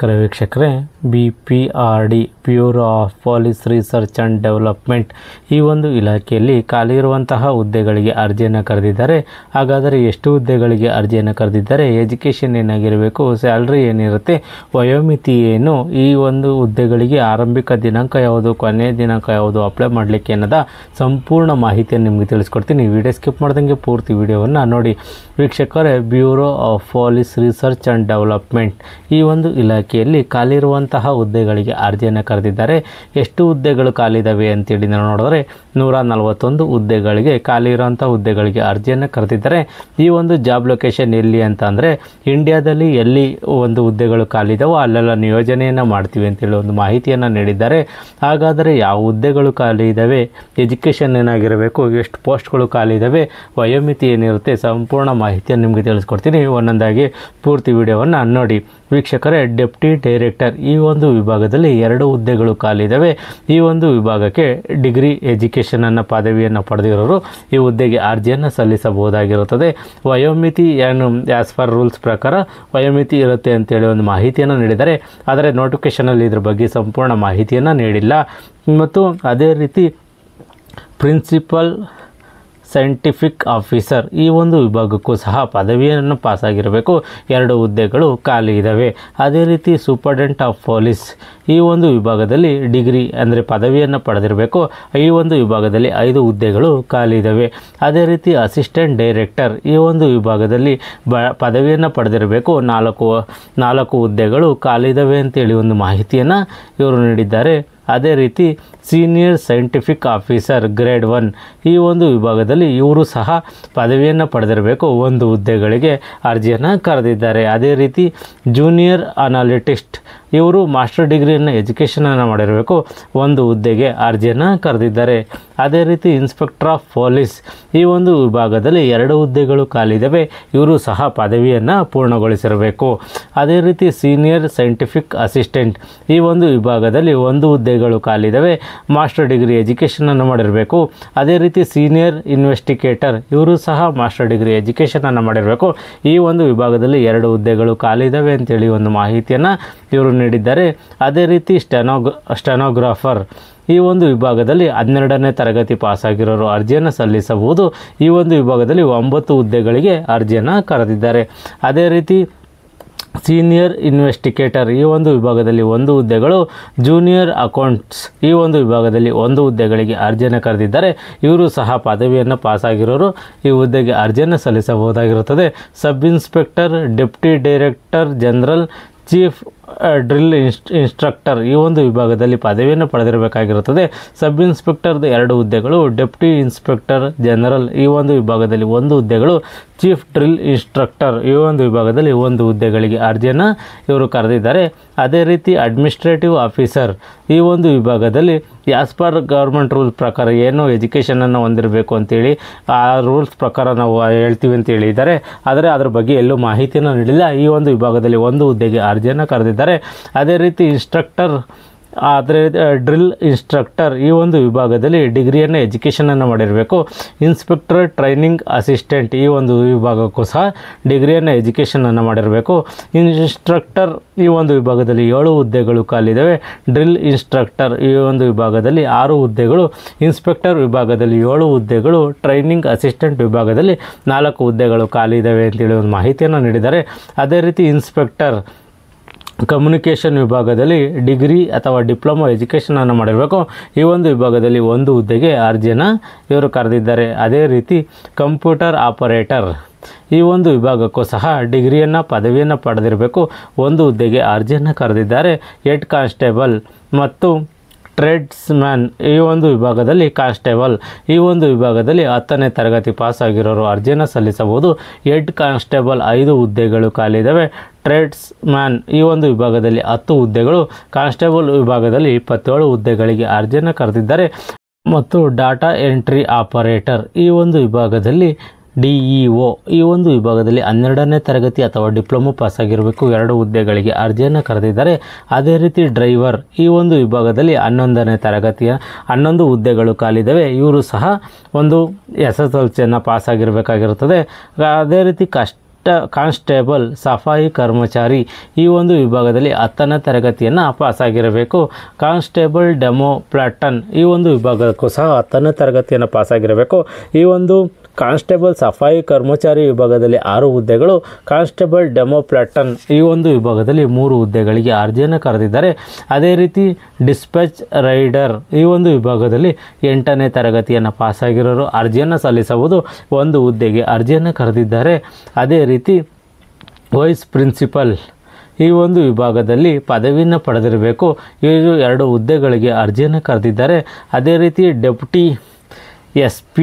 ವೀಕ್ಷಕರೇ BPRD bureau of police research and development ಈ ಒಂದು ಇಲಾಖೆಯಲ್ಲಿ ಖಾಲಿ ಇರುವಂತಹ ಹುದ್ದೆಗಳಿಗೆ ಅರ್ಜಿಯನ್ನು ಕರೆದಿದ್ದಾರೆ. ಹಾಗಾದರೆ ಎಷ್ಟು ಹುದ್ದೆಗಳಿಗೆ ಅರ್ಜಿಯನ್ನು ಕರೆದಿದ್ದಾರೆ, ಎಜುಕೇಷನ್ ಏನಾಗಿರಬೇಕು, ಸ್ಯಾಲ್ರಿ ಏನಿರುತ್ತೆ, ವಯೋಮಿತಿ ಏನು, ಈ ಒಂದು ಹುದ್ದೆಗಳಿಗೆ ಆರಂಭಿಕ ದಿನಾಂಕ ಯಾವುದು, ಕೊನೆಯ ದಿನಾಂಕ ಯಾವುದು, ಅಪ್ಲೈ ಮಾಡಲಿಕ್ಕೆ ಅನ್ನೋದ ಸಂಪೂರ್ಣ ಮಾಹಿತಿಯನ್ನು ನಿಮಗೆ ತಿಳಿಸ್ಕೊಡ್ತೀನಿ. ವಿಡಿಯೋ ಸ್ಕಿಪ್ ಮಾಡ್ದಂಗೆ ಪೂರ್ತಿ ವಿಡಿಯೋವನ್ನು ನೋಡಿ. ವೀಕ್ಷಕರೇ, bureau of police research and development ಈ ಒಂದು ಇಲಾಖೆಯಲ್ಲಿ ಖಾಲಿ ಇರುವಂತಹ ಹುದ್ದೆಗಳಿಗೆ ಅರ್ಜಿಯನ್ನು ಕರೆದಿದ್ದಾರೆ. ಎಷ್ಟು ಹುದ್ದೆಗಳು ಖಾಲಿ ಇದ್ದಾವೆ ಅಂತೇಳಿ ನಾವು ನೋಡಿದ್ರೆ 141 ಹುದ್ದೆಗಳಿಗೆ ಖಾಲಿ ಇರುವಂಥ ಹುದ್ದೆಗಳಿಗೆ ಅರ್ಜಿಯನ್ನು ಕರೆದಿದ್ದಾರೆ. ಈ ಒಂದು ಜಾಬ್ ಲೊಕೇಶನ್ ಎಲ್ಲಿ ಅಂತ ಅಂದರೆ ಇಂಡಿಯಾದಲ್ಲಿ ಎಲ್ಲಿ ಒಂದು ಹುದ್ದೆಗಳು ಖಾಲಿ ಇದ್ದಾವೋ ಅಲ್ಲೆಲ್ಲ ನಿಯೋಜನೆಯನ್ನು ಮಾಡ್ತೀವಿ ಅಂತೇಳಿ ಒಂದು ಮಾಹಿತಿಯನ್ನು ನೀಡಿದ್ದಾರೆ. ಹಾಗಾದರೆ ಯಾವ ಹುದ್ದೆಗಳು ಖಾಲಿ ಇದ್ದಾವೆ, ಎಜುಕೇಷನ್ ಏನಾಗಿರಬೇಕು, ಎಷ್ಟು ಪೋಸ್ಟ್ಗಳು ಖಾಲಿ ಇದ್ದಾವೆ, ವಯೋಮಿತಿ ಏನಿರುತ್ತೆ, ಸಂಪೂರ್ಣ ಮಾಹಿತಿಯನ್ನು ನಿಮಗೆ ತಿಳಿಸ್ಕೊಡ್ತೀನಿ. ಒಂದೊಂದಾಗಿ ಪೂರ್ತಿ ವಿಡಿಯೋವನ್ನು ನೋಡಿ. ವೀಕ್ಷಕರೇ, ಡೆಪ್ಟಿ ಡೈರೆಕ್ಟರ್ ಈ ಒಂದು ವಿಭಾಗದಲ್ಲಿ 2 ಹುದ್ದೆಗಳು ಖಾಲಿ ಇದ್ದಾವೆ. ಈ ಒಂದು ವಿಭಾಗಕ್ಕೆ ಡಿಗ್ರಿ ಎಜುಕೇಷನನ್ನು ಪದವಿಯನ್ನು ಪಡೆದಿರೋರು ಈ ಹುದ್ದೆಗೆ ಅರ್ಜಿಯನ್ನು ಸಲ್ಲಿಸಬಹುದಾಗಿರುತ್ತದೆ. ವಯೋಮಿತಿ ಏನು ಆ್ಯಸ್ ಪರ್ ರೂಲ್ಸ್ ಪ್ರಕಾರ ವಯೋಮಿತಿ ಇರುತ್ತೆ ಅಂತೇಳಿ ಒಂದು ಮಾಹಿತಿಯನ್ನು ನೀಡಿದ್ದಾರೆ. ಆದರೆ ನೋಟಿಫಿಕೇಷನಲ್ಲಿ ಇದ್ರ ಬಗ್ಗೆ ಸಂಪೂರ್ಣ ಮಾಹಿತಿಯನ್ನು ನೀಡಿಲ್ಲ. ಮತ್ತು ಅದೇ ರೀತಿ ಪ್ರಿನ್ಸಿಪಲ್ ಸೈಂಟಿಫಿಕ್ ಆಫೀಸರ್ ಈ ಒಂದು ವಿಭಾಗಕ್ಕೂ ಸಹ ಪದವಿಯನ್ನು ಪಾಸಾಗಿರಬೇಕು. 2 ಹುದ್ದೆಗಳು ಖಾಲಿ ಇದ್ದಾವೆ. ಅದೇ ರೀತಿ ಸೂಪರ್ಡೆಂಟ್ ಆಫ್ ಪೊಲೀಸ್ ಈ ಒಂದು ವಿಭಾಗದಲ್ಲಿ ಡಿಗ್ರಿ ಅಂದರೆ ಪದವಿಯನ್ನು ಪಡೆದಿರಬೇಕು. ಈ ಒಂದು ವಿಭಾಗದಲ್ಲಿ 5 ಹುದ್ದೆಗಳು ಖಾಲಿ ಇದ್ದಾವೆ. ಅದೇ ರೀತಿ ಅಸಿಸ್ಟೆಂಟ್ ಡೈರೆಕ್ಟರ್ ಈ ಒಂದು ವಿಭಾಗದಲ್ಲಿ ಪದವಿಯನ್ನು ಪಡೆದಿರಬೇಕು. 4 ಹುದ್ದೆಗಳು ಖಾಲಿ ಇದ್ದಾವೆ ಅಂತೇಳಿ ಒಂದು ಮಾಹಿತಿಯನ್ನು ಇವರು ನೀಡಿದ್ದಾರೆ. ಅದೇ ರೀತಿ ಸೀನಿಯರ್ ಸೈಂಟಿಫಿಕ್ ಆಫೀಸರ್ ಗ್ರೇಡ್ 1 ಈ ಒಂದು ವಿಭಾಗದಲ್ಲಿ ಇವರು ಸಹ ಪದವಿಯನ್ನು ಪಡೆದಿರಬೇಕು. 1 ಹುದ್ದೆಗಳಿಗೆ ಅರ್ಜಿಯನ್ನು ಕರೆದಿದ್ದಾರೆ. ಅದೇ ರೀತಿ ಜೂನಿಯರ್ ಅನಾಲಿಟಿಸ್ಟ್ ಇವರು ಮಾಸ್ಟರ್ ಡಿಗ್ರಿಯನ್ನು ಎಜುಕೇಷನನ್ನು ಮಾಡಿರಬೇಕು. 1 ಹುದ್ದೆಗೆ ಅರ್ಜಿಯನ್ನು ಕರೆದಿದ್ದಾರೆ. ಅದೇ ರೀತಿ ಇನ್ಸ್ಪೆಕ್ಟರ್ ಆಫ್ ಪೊಲೀಸ್ ಈ ಒಂದು ವಿಭಾಗದಲ್ಲಿ 2 ಹುದ್ದೆಗಳು ಖಾಲಿದ್ದಾವೆ. ಇವರು ಸಹ ಪದವಿಯನ್ನು ಪೂರ್ಣಗೊಳಿಸಿರಬೇಕು. ಅದೇ ರೀತಿ ಸೀನಿಯರ್ ಸೈಂಟಿಫಿಕ್ ಅಸಿಸ್ಟೆಂಟ್ ಈ ಒಂದು ವಿಭಾಗದಲ್ಲಿ 1 ಹುದ್ದೆಗಳು ಖಾಲಿದ್ದಾವೆ. ಮಾಸ್ಟರ್ ಡಿಗ್ರಿ ಎಜುಕೇಷನನ್ನು ಮಾಡಿರಬೇಕು. ಅದೇ ರೀತಿ ಸೀನಿಯರ್ ಇನ್ವೆಸ್ಟಿಗೇಟರ್ ಇವರು ಸಹ ಮಾಸ್ಟರ್ ಡಿಗ್ರಿ ಎಜುಕೇಷನನ್ನು ಮಾಡಿರಬೇಕು. ಈ ಒಂದು ವಿಭಾಗದಲ್ಲಿ 2 ಹುದ್ದೆಗಳು ಖಾಲಿದ್ದಾವೆ ಅಂತೇಳಿ ಒಂದು ಮಾಹಿತಿಯನ್ನು ಇವರು ನೀಡಿದ್ದಾರೆ. ಅದೇ ರೀತಿ ಸ್ಟೆನೋಗ್ರಾಫರ್ ಈ ಒಂದು ವಿಭಾಗದಲ್ಲಿ 12ನೇ ತರಗತಿ ಪಾಸಾಗಿರೋರು ಅರ್ಜಿಯನ್ನು ಸಲ್ಲಿಸಬಹುದು. ಈ ಒಂದು ವಿಭಾಗದಲ್ಲಿ 9 ಹುದ್ದೆಗಳಿಗೆ ಅರ್ಜಿಯನ್ನು ಕರೆದಿದ್ದಾರೆ. ಅದೇ ರೀತಿ ಸೀನಿಯರ್ ಇನ್ವೆಸ್ಟಿಗೇಟರ್ ಈ ಒಂದು ವಿಭಾಗದಲ್ಲಿ 1 ಹುದ್ದೆಗಳು, ಜೂನಿಯರ್ ಅಕೌಂಟ್ಸ್ ಈ ಒಂದು ವಿಭಾಗದಲ್ಲಿ 1 ಹುದ್ದೆಗಳಿಗೆ ಅರ್ಜಿಯನ್ನು ಕರೆದಿದ್ದಾರೆ. ಇವರು ಸಹ ಪದವಿಯನ್ನು ಪಾಸಾಗಿರೋರು ಈ ಹುದ್ದೆಗೆ ಅರ್ಜಿಯನ್ನು ಸಲ್ಲಿಸಬಹುದಾಗಿರುತ್ತದೆ. Sub inspector, deputy director general, chief drill instructor ಈ ಒಂದು ವಿಭಾಗದಲ್ಲಿ ಪದವಿಯನ್ನು ಪಡೆದಿರಬೇಕಾಗಿರುತ್ತದೆ. ಸಬ್ ಇನ್ಸ್ಪೆಕ್ಟರ್ದು 2 ಹುದ್ದೆಗಳು, ಡೆಪ್ಟಿ ಇನ್ಸ್ಪೆಕ್ಟರ್ ಜನರಲ್ ಈ ಒಂದು ವಿಭಾಗದಲ್ಲಿ 1 ಹುದ್ದೆಗಳು, ಚೀಫ್ ಡ್ರಿಲ್ ಇನ್ಸ್ಟ್ರಕ್ಟರ್ ಈ ಒಂದು ವಿಭಾಗದಲ್ಲಿ 1 ಹುದ್ದೆಗಳಿಗೆ ಅರ್ಜಿಯನ್ನು ಇವರು ಕರೆದಿದ್ದಾರೆ. ಅದೇ ರೀತಿ ಅಡ್ಮಿನಿಸ್ಟ್ರೇಟಿವ್ ಆಫೀಸರ್ ಈ ಒಂದು ವಿಭಾಗದಲ್ಲಿ ಆ್ಯಸ್ ಪರ್ ಗೌರ್ಮೆಂಟ್ ರೂಲ್ಸ್ ಪ್ರಕಾರ ಏನು ಎಜುಕೇಷನನ್ನು ಹೊಂದಿರಬೇಕು ಅಂತೇಳಿ ಆ ರೂಲ್ಸ್ ಪ್ರಕಾರ ನಾವು ಹೇಳ್ತೀವಿ ಅಂತ ಹೇಳಿದ್ದಾರೆ. ಆದರೆ ಅದರ ಬಗ್ಗೆ ಎಲ್ಲೂ ಮಾಹಿತಿಯನ್ನು ನೀಡಿಲ್ಲ. ಈ ಒಂದು ವಿಭಾಗದಲ್ಲಿ 1 ಹುದ್ದೆಗೆ ಅರ್ಜಿಯನ್ನು ಕರೆದಿದ್ದಾರೆ. ಅದೇ ರೀತಿ ಇನ್ಸ್ಟ್ರಕ್ಟರ್ ಆದರೆ ಡ್ರಿಲ್ ಇನ್ಸ್ಟ್ರಕ್ಟರ್ ಈ ಒಂದು ವಿಭಾಗದಲ್ಲಿ ಡಿಗ್ರಿಯನ್ನು ಎಜುಕೇಷನನ್ನು ಮಾಡಿರಬೇಕು. ಇನ್ಸ್ಪೆಕ್ಟರ್ ಟ್ರೈನಿಂಗ್ ಅಸಿಸ್ಟೆಂಟ್ ಈ ಒಂದು ವಿಭಾಗಕ್ಕೂ ಸಹ ಡಿಗ್ರಿಯನ್ನು ಎಜುಕೇಷನನ್ನು ಮಾಡಿರಬೇಕು. ಇನ್ಸ್ಟ್ರಕ್ಟರ್ ಈ ಒಂದು ವಿಭಾಗದಲ್ಲಿ 7 ಹುದ್ದೆಗಳು ಖಾಲಿದ್ದಾವೆ. ಡ್ರಿಲ್ ಇನ್ಸ್ಟ್ರಕ್ಟರ್ ಈ ಒಂದು ವಿಭಾಗದಲ್ಲಿ 6 ಹುದ್ದೆಗಳು, ಇನ್ಸ್ಪೆಕ್ಟರ್ ವಿಭಾಗದಲ್ಲಿ 7 ಹುದ್ದೆಗಳು, ಟ್ರೈನಿಂಗ್ ಅಸಿಸ್ಟೆಂಟ್ ವಿಭಾಗದಲ್ಲಿ 4 ಹುದ್ದೆಗಳು ಖಾಲಿ ಇದ್ದಾವೆ ಅಂತೇಳಿ ಒಂದು ಮಾಹಿತಿಯನ್ನು ನೀಡಿದ್ದಾರೆ. ಅದೇ ರೀತಿ ಇನ್ಸ್ಪೆಕ್ಟರ್ ಕಮ್ಯುನಿಕೇಷನ್ ವಿಭಾಗದಲ್ಲಿ ಡಿಗ್ರಿ ಅಥವಾ ಡಿಪ್ಲೊಮಾ ಎಜುಕೇಷನನ್ನು ಮಾಡಿರಬೇಕು. ಈ ಒಂದು ವಿಭಾಗದಲ್ಲಿ 1 ಹುದ್ದೆಗೆ ಅರ್ಜಿಯನ್ನು ಇವರು ಕರೆದಿದ್ದಾರೆ. ಅದೇ ರೀತಿ ಕಂಪ್ಯೂಟರ್ ಆಪರೇಟರ್ ಈ ಒಂದು ವಿಭಾಗಕ್ಕೂ ಸಹ ಡಿಗ್ರಿಯನ್ನು ಪದವಿಯನ್ನು ಪಡೆದಿರಬೇಕು. 1 ಹುದ್ದೆಗೆ ಅರ್ಜಿಯನ್ನು ಕರೆದಿದ್ದಾರೆ. ಹೆಡ್ ಕಾನ್ಸ್ಟೇಬಲ್ ಮತ್ತು ಟ್ರೇಡ್ಸ್ ಮ್ಯಾನ್ ಈ ಒಂದು ವಿಭಾಗದಲ್ಲಿ ಕಾನ್ಸ್ಟೇಬಲ್ ಈ ಒಂದು ವಿಭಾಗದಲ್ಲಿ 10ನೇ ತರಗತಿ ಪಾಸಾಗಿರೋರು ಅರ್ಜಿಯನ್ನು ಸಲ್ಲಿಸಬಹುದು. ಹೆಡ್ ಕಾನ್ಸ್ಟೇಬಲ್ 5 ಹುದ್ದೆಗಳು ಖಾಲಿ ಇದ್ದಾವೆ. ಟ್ರೇಡ್ಸ್ ಮ್ಯಾನ್ ಈ ಒಂದು ವಿಭಾಗದಲ್ಲಿ 10 ಹುದ್ದೆಗಳು, ಕಾನ್ಸ್ಟೇಬಲ್ ವಿಭಾಗದಲ್ಲಿ 27 ಹುದ್ದೆಗಳಿಗೆ ಅರ್ಜಿಯನ್ನು ಕರೆದಿದ್ದಾರೆ. ಮತ್ತು ಡಾಟಾ ಎಂಟ್ರಿ ಆಪರೇಟರ್ ಈ ಒಂದು ವಿಭಾಗದಲ್ಲಿ DEO ಈ ಒಂದು ವಿಭಾಗದಲ್ಲಿ 12ನೇ ತರಗತಿ ಅಥವಾ ಡಿಪ್ಲೊಮೊ ಪಾಸಾಗಿರಬೇಕು. 2 ಹುದ್ದೆಗಳಿಗೆ ಅರ್ಜಿಯನ್ನು ಕರೆದಿದ್ದಾರೆ. ಅದೇ ರೀತಿ ಡ್ರೈವರ್ ಈ ಒಂದು ವಿಭಾಗದಲ್ಲಿ 11ನೇ ತರಗತಿಯ 11 ಹುದ್ದೆಗಳು ಖಾಲಿದ್ದಾವೆ. ಇವರು ಸಹ ಒಂದು SSLCಯನ್ನು ಪಾಸಾಗಿರಬೇಕಾಗಿರುತ್ತದೆ. ಅದೇ ರೀತಿ ಕಾನ್ಸ್ಟೇಬಲ್ ಸಫಾಯಿ ಕರ್ಮಚಾರಿ ಈ ಒಂದು ವಿಭಾಗದಲ್ಲಿ 10ನೇ ತರಗತಿಯನ್ನು ಪಾಸಾಗಿರಬೇಕು. ಕಾನ್ಸ್ಟೇಬಲ್ ಡೆಮೋ ಪ್ಲಾಟನ್ ಈ ಒಂದು ವಿಭಾಗಕ್ಕೂ ಸಹ 10ನೇ ತರಗತಿಯನ್ನು ಪಾಸಾಗಿರಬೇಕು. ಈ ಒಂದು ಕಾನ್ಸ್ಟೇಬಲ್ ಸಫಾಯಿ ಕರ್ಮಚಾರಿ ವಿಭಾಗದಲ್ಲಿ 6 ಹುದ್ದೆಗಳು, ಕಾನ್ಸ್ಟೇಬಲ್ ಡೆಮೋ ಪ್ಲಾಟನ್ ಈ ಒಂದು ವಿಭಾಗದಲ್ಲಿ 3 ಹುದ್ದೆಗಳಿಗೆ ಅರ್ಜಿಯನ್ನು ಕರೆದಿದ್ದಾರೆ. ಅದೇ ರೀತಿ ಡಿಸ್ಪ್ಯಾಚ್ ರೈಡರ್ ಈ ಒಂದು ವಿಭಾಗದಲ್ಲಿ 8ನೇ ತರಗತಿಯನ್ನು ಪಾಸಾಗಿರೋರು ಅರ್ಜಿಯನ್ನು ಸಲ್ಲಿಸಬಹುದು. 1 ಹುದ್ದೆಗೆ ಅರ್ಜಿಯನ್ನು ಕರೆದಿದ್ದಾರೆ. ಅದೇ ರೀತಿ ವೈಸ್ ಪ್ರಿನ್ಸಿಪಲ್ ಈ ಒಂದು ವಿಭಾಗದಲ್ಲಿ ಪದವಿಯನ್ನು ಪಡೆದಿರಬೇಕು. ಇವರು 2 ಹುದ್ದೆಗಳಿಗೆ ಅರ್ಜಿಯನ್ನು ಕರೆದಿದ್ದಾರೆ. ಅದೇ ರೀತಿ ಡೆಪ್ಯೂಟಿ SP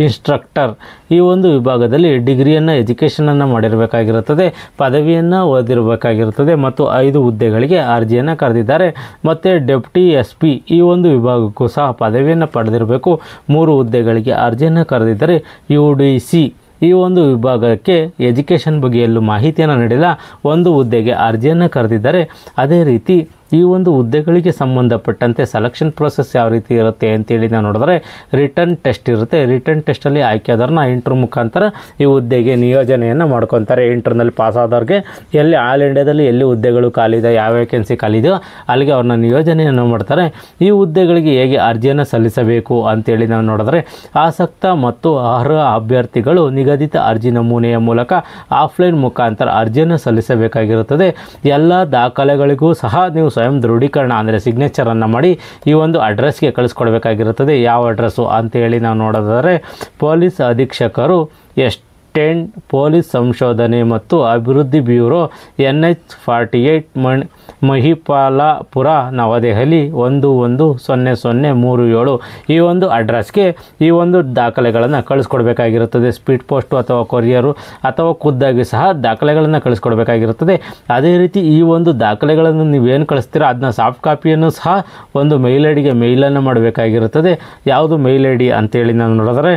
ಇನ್ಸ್ಟ್ರಕ್ಟರ್ ಈ ಒಂದು ವಿಭಾಗದಲ್ಲಿ ಡಿಗ್ರಿಯನ್ನು ಎಜುಕೇಷನನ್ನು ಮಾಡಿರಬೇಕಾಗಿರುತ್ತದೆ, ಪದವಿಯನ್ನು ಓದಿರಬೇಕಾಗಿರುತ್ತದೆ ಮತ್ತು 5 ಹುದ್ದೆಗಳಿಗೆ ಅರ್ಜಿಯನ್ನು ಕರೆದಿದ್ದಾರೆ. ಮತ್ತು ಡೆಪ್ಯೂಟಿ SP ಈ ಒಂದು ವಿಭಾಗಕ್ಕೂ ಸಹ ಪದವಿಯನ್ನು ಪಡೆದಿರಬೇಕು. 3 ಹುದ್ದೆಗಳಿಗೆ ಅರ್ಜಿಯನ್ನು ಕರೆದಿದ್ದಾರೆ. UDC ಈ ಒಂದು ವಿಭಾಗಕ್ಕೆ ಎಜುಕೇಷನ್ ಬಗ್ಗೆ ಎಲ್ಲೂ ಮಾಹಿತಿಯನ್ನು ನೀಡಿಲ್ಲ. 1 ಹುದ್ದೆಗೆ ಅರ್ಜಿಯನ್ನು ಕರೆದಿದ್ದಾರೆ. ಅದೇ ರೀತಿ ಈ ಒಂದು ಹುದ್ದೆಗಳಿಗೆ ಸಂಬಂಧಪಟ್ಟಂತೆ ಸೆಲೆಕ್ಷನ್ ಪ್ರೋಸೆಸ್ ಯಾವ ರೀತಿ ಇರುತ್ತೆ ಅಂತೇಳಿ ನಾವು ನೋಡಿದ್ರೆ ರಿಟರ್ನ್ ಟೆಸ್ಟ್ ಇರುತ್ತೆ. ರಿಟರ್ನ್ ಟೆಸ್ಟಲ್ಲಿ ಆಯ್ಕೆಯಾದವ್ರನ್ನ ಇಂಟರ್ವ್ಯೂ ಮುಖಾಂತರ ಈ ಹುದ್ದೆಗೆ ನಿಯೋಜನೆಯನ್ನು ಮಾಡ್ಕೊತಾರೆ. ಇಂಟರ್ನಲ್ಲಿ ಪಾಸ್ ಆದವ್ರಿಗೆ ಎಲ್ಲಿ ಆಲ್ ಇಂಡಿಯಾದಲ್ಲಿ ಎಲ್ಲಿ ಹುದ್ದೆಗಳು ಖಾಲಿ ಇದೆ, ಯಾವ ವೇಕೆನ್ಸಿ ಖಾಲಿ ಇದೆಯೋ ಅಲ್ಲಿಗೆ ಅವ್ರನ್ನ ನಿಯೋಜನೆಯನ್ನು ಮಾಡ್ತಾರೆ. ಈ ಹುದ್ದೆಗಳಿಗೆ ಹೇಗೆ ಅರ್ಜಿಯನ್ನು ಸಲ್ಲಿಸಬೇಕು ಅಂತೇಳಿ ನಾವು ನೋಡಿದ್ರೆ ಆಸಕ್ತ ಮತ್ತು ಅರ್ಹ ಅಭ್ಯರ್ಥಿಗಳು ನಿಗದಿತ ಅರ್ಜಿ ನಮೂನೆಯ ಮೂಲಕ ಆಫ್ಲೈನ್ ಮುಖಾಂತರ ಅರ್ಜಿಯನ್ನು ಸಲ್ಲಿಸಬೇಕಾಗಿರುತ್ತದೆ. ಎಲ್ಲ ದಾಖಲೆಗಳಿಗೂ ಸಹ ನೀವು ಸ್ವಯಂ ದೃಢೀಕರಣ ಅಂದರೆ ಸಿಗ್ನೇಚರನ್ನು ಮಾಡಿ ಈ ಒಂದು ಅಡ್ರೆಸ್ಗೆ ಕಳಿಸ್ಕೊಡ್ಬೇಕಾಗಿರುತ್ತದೆ. ಯಾವ ಅಡ್ರೆಸ್ಸು ಅಂತೇಳಿ ನಾವು ನೋಡೋದಾದರೆ ಪೊಲೀಸ್ ಅಧೀಕ್ಷಕರು ಪೊಲೀಸ್ ಸಂಶೋಧನೆ ಮತ್ತು ಅಭಿವೃದ್ಧಿ ಬ್ಯೂರೋ NH-48 ಮಹಿಪಾಲಪುರ ನವದೆಹಲಿ 110037 ಈ ಒಂದು ಅಡ್ರೆಸ್ಗೆ ಈ ಒಂದು ದಾಖಲೆಗಳನ್ನು ಕಳಿಸ್ಕೊಡ್ಬೇಕಾಗಿರುತ್ತದೆ. ಸ್ಪೀಡ್ ಪೋಸ್ಟು ಅಥವಾ ಕೊರಿಯರು ಅಥವಾ ಖುದ್ದಾಗಿ ಸಹ ದಾಖಲೆಗಳನ್ನು ಕಳಿಸ್ಕೊಡ್ಬೇಕಾಗಿರುತ್ತದೆ. ಅದೇ ರೀತಿ ಈ ಒಂದು ದಾಖಲೆಗಳನ್ನು ನೀವೇನು ಕಳಿಸ್ತೀರೋ ಅದನ್ನ ಸಾಫ್ಟ್ ಕಾಪಿಯನ್ನು ಸಹ ಒಂದು ಮೇಲ್ ಐಡಿಗೆ ಮೇಲನ್ನು ಮಾಡಬೇಕಾಗಿರುತ್ತದೆ. ಯಾವುದು ಮೇಲ್ ಐಡಿ ಅಂತೇಳಿ ನಾನು ನೋಡಿದ್ರೆ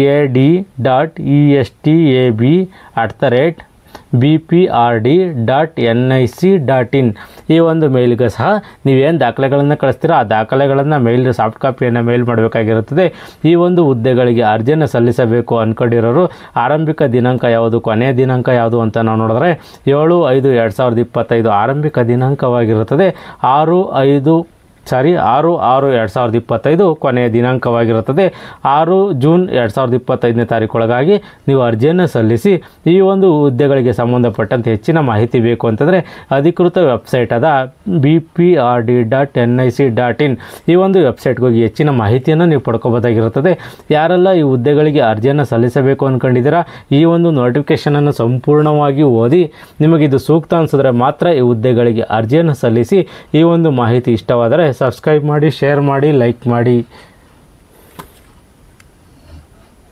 ad.estab@bprd.nic.in ಈ ಒಂದು ಮೇಲ್ಗೆ ಸಹ ನೀವೇನು ದಾಖಲೆಗಳನ್ನು ಕಳಿಸ್ತೀರೋ ಆ ದಾಖಲೆಗಳನ್ನು ಮೇಲ್ ಸಾಫ್ಟ್ ಕಾಪಿಯನ್ನು ಮೇಲ್ ಮಾಡಬೇಕಾಗಿರುತ್ತದೆ. ಈ ಒಂದು ಹುದ್ದೆಗಳಿಗೆ ಅರ್ಜಿಯನ್ನು ಸಲ್ಲಿಸಬೇಕು ಅಂದ್ಕೊಂಡಿರೋರು ಆರಂಭಿಕ ದಿನಾಂಕ ಯಾವುದು, ಕೊನೆಯ ದಿನಾಂಕ ಯಾವುದು ಅಂತ ನಾವು ನೋಡಿದ್ರೆ 7/5/2025 ಆರಂಭಿಕ ದಿನಾಂಕವಾಗಿರುತ್ತದೆ. 6/6/2025 ಕೊನೆಯ ದಿನಾಂಕವಾಗಿರುತ್ತದೆ. 6 ಜೂನ್ 2025ನೇ ತಾರೀಕೊಳಗಾಗಿ ನೀವು ಅರ್ಜಿಯನ್ನು ಸಲ್ಲಿಸಿ. ಈ ಒಂದು ಹುದ್ದೆಗಳಿಗೆ ಸಂಬಂಧಪಟ್ಟಂತೆ ಹೆಚ್ಚಿನ ಮಾಹಿತಿ ಬೇಕು ಅಂತಂದರೆ ಅಧಿಕೃತ ವೆಬ್ಸೈಟ್ ಆದ bprd.nic.in ಈ ಒಂದು ವೆಬ್ಸೈಟ್ಗೆ ಹೋಗಿ ಹೆಚ್ಚಿನ ಮಾಹಿತಿಯನ್ನು ನೀವು ಪಡ್ಕೋಬೋದಾಗಿರುತ್ತದೆ. ಯಾರೆಲ್ಲ ಈ ಹುದ್ದೆಗಳಿಗೆ ಅರ್ಜಿಯನ್ನು ಸಲ್ಲಿಸಬೇಕು ಅಂದ್ಕೊಂಡಿದ್ದೀರಾ ಈ ಒಂದು ನೋಟಿಫಿಕೇಷನನ್ನು ಸಂಪೂರ್ಣವಾಗಿ ಓದಿ ನಿಮಗಿದು ಸೂಕ್ತ ಅನಿಸಿದ್ರೆ ಮಾತ್ರ ಈ ಹುದ್ದೆಗಳಿಗೆ ಅರ್ಜಿಯನ್ನು ಸಲ್ಲಿಸಿ. ಈ ಒಂದು ಮಾಹಿತಿ ಇಷ್ಟವಾದರೆ ಸಬ್ಸ್ಕ್ರೈಬ್ ಮಾಡಿ, ಶೇರ್ ಮಾಡಿ, ಲೈಕ್ ಮಾಡಿ.